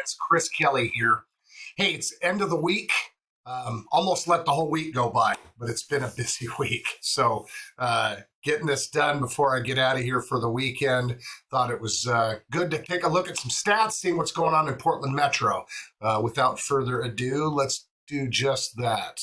friends, Chris Kelly here. Hey, it's end of the week. Almost let the whole week go by, but it's been a busy week. So getting this done before I get out of here for the weekend, thought it was good to take a look at some stats, seeing what's going on in Portland Metro. Without further ado, let's do just that.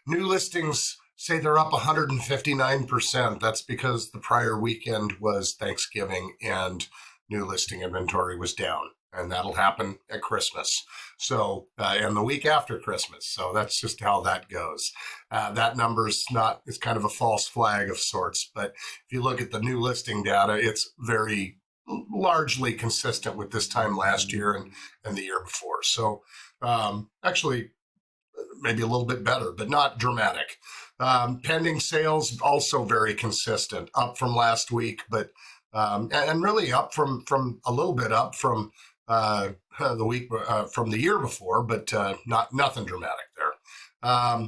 New listings say they're up 159%. That's because the prior weekend was Thanksgiving and new listing inventory was down. And that'll happen at Christmas. So, and the week after Christmas. So that's just how that goes. That number is it's kind of a false flag of sorts. But if you look at the new listing data, it's very largely consistent with this time last year and the year before. So, actually, maybe a little bit better, but not dramatic. Pending sales also very consistent, up from last week, but and really up from a little bit up from the week from the year before, but nothing dramatic there.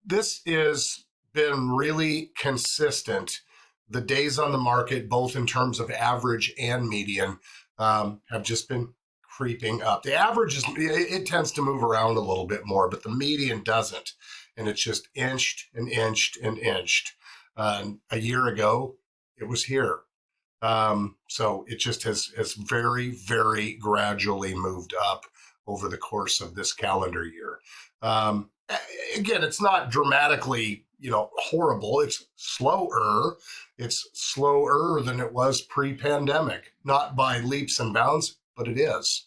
This has been really consistent. The days on the market, both in terms of average and median, have just been creeping up. The average it tends to move around a little bit more, but the median doesn't, and it's just inched and inched and inched. A year ago, it was here. So it just has very, very gradually moved up over the course of this calendar year. Again, it's not dramatically, horrible. It's slower. It's slower than it was pre-pandemic, not by leaps and bounds, but it is.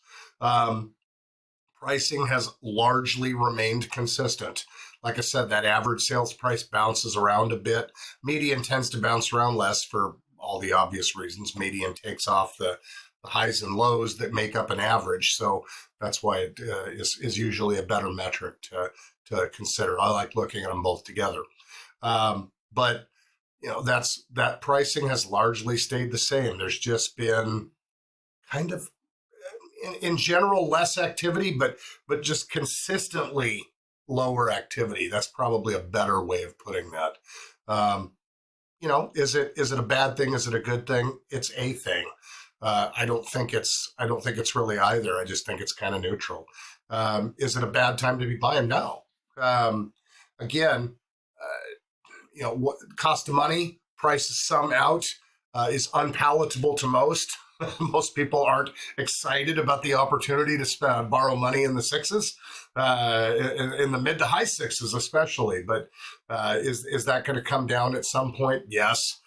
Pricing has largely remained consistent. Like I said, that average sales price bounces around a bit. Median tends to bounce around less for all the obvious reasons. Median takes off the highs and lows that make up an average. So that's why it is usually a better metric to consider. I like looking at them both together. But that pricing has largely stayed the same. There's just been kind of, in general, less activity, but just consistently lower activity. That's probably a better way of putting that. Is it a bad thing? Is it a good thing? It's a thing. I don't think it's really either. I just think it's kind of neutral. Is it a bad time to be buying? No. Again, what cost of money, prices some out, is unpalatable to most. Most people aren't excited about the opportunity to borrow money in the sixes, in the mid to high sixes especially. But is that going to come down at some point? Yes,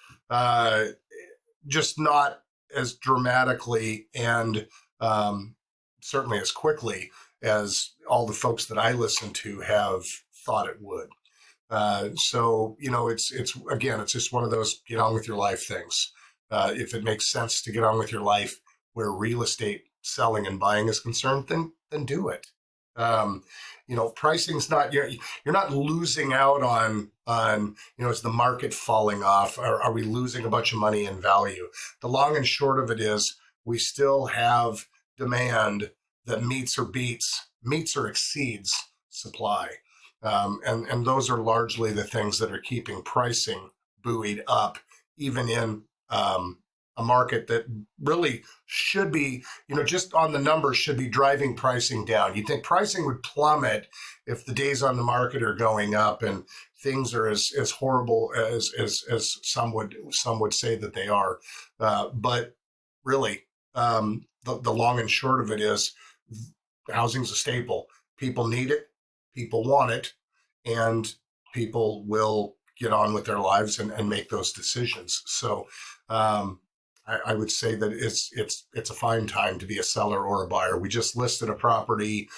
just not as dramatically and certainly as quickly as all the folks that I listen to have thought it would. So it's just one of those get on with your life things. If it makes sense to get on with your life where real estate selling and buying is concerned, then do it. Pricing's not, you're not losing out on, is the market falling off? Are we losing a bunch of money in value? The long and short of it is we still have demand that meets or exceeds supply. And those are largely the things that are keeping pricing buoyed up, even in a market that really should be, just on the numbers, should be driving pricing down. You'd think pricing would plummet if the days on the market are going up and things are as horrible as some would say that they are. But really, the long and short of it is housing's a staple. People need it, people want it, and people will get on with their lives and make those decisions. So I would say that it's a fine time to be a seller or a buyer. We just listed a property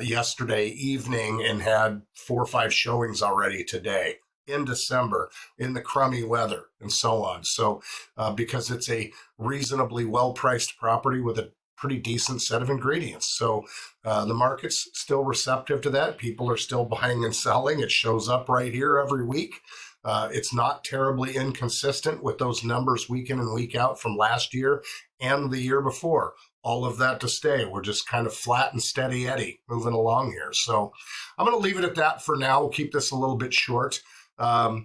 yesterday evening and had 4 or 5 showings already today in December in the crummy weather and so on. So because it's a reasonably well-priced property with a pretty decent set of ingredients. So the market's still receptive to that. People are still buying and selling. It shows up right here every week. It's not terribly inconsistent with those numbers week in and week out from last year and the year before. All of that to stay. We're just kind of flat and steady Eddie moving along here. So I'm going to leave it at that for now. We'll keep this a little bit short. I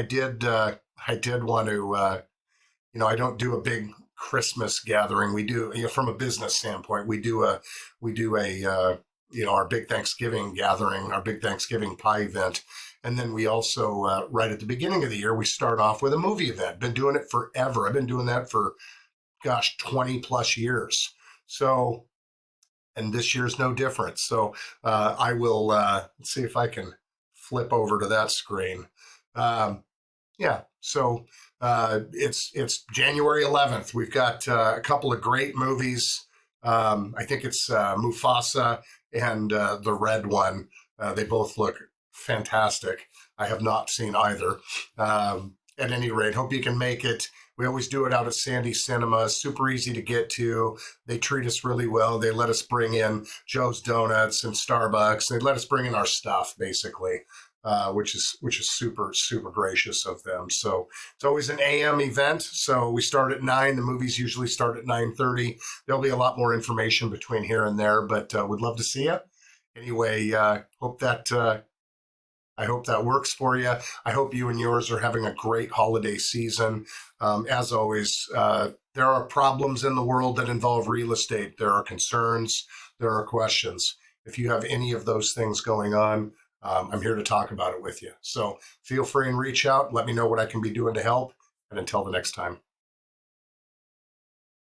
did want to, I don't do a big Christmas gathering. We do, from a business standpoint, we do a our big Thanksgiving gathering, our big Thanksgiving pie event. And then we also, right at the beginning of the year, we start off with a movie event. Been doing it forever. I've been doing that for, gosh, 20 plus years. So, and this year's no different. So I will let's see if I can flip over to that screen. Yeah, so it's January 11th. We've got a couple of great movies. I think it's Mufasa and the red one. They both look fantastic. I have not seen either. At any rate, hope you can make it. We always do it out at Sandy Cinema. Super easy to get to. They treat us really well. They let us bring in Joe's Donuts and Starbucks. They let us bring in our stuff, basically, which is super, super gracious of them. So it's always an AM event. So we start at 9. The movies usually start at 9:30. There'll be a lot more information between here and there, but we'd love to see you. Anyway, I hope that works for you. I hope you and yours are having a great holiday season. As always, there are problems in the world that involve real estate. There are concerns. There are questions. If you have any of those things going on, I'm here to talk about it with you. So feel free and reach out. Let me know what I can be doing to help. And until the next time.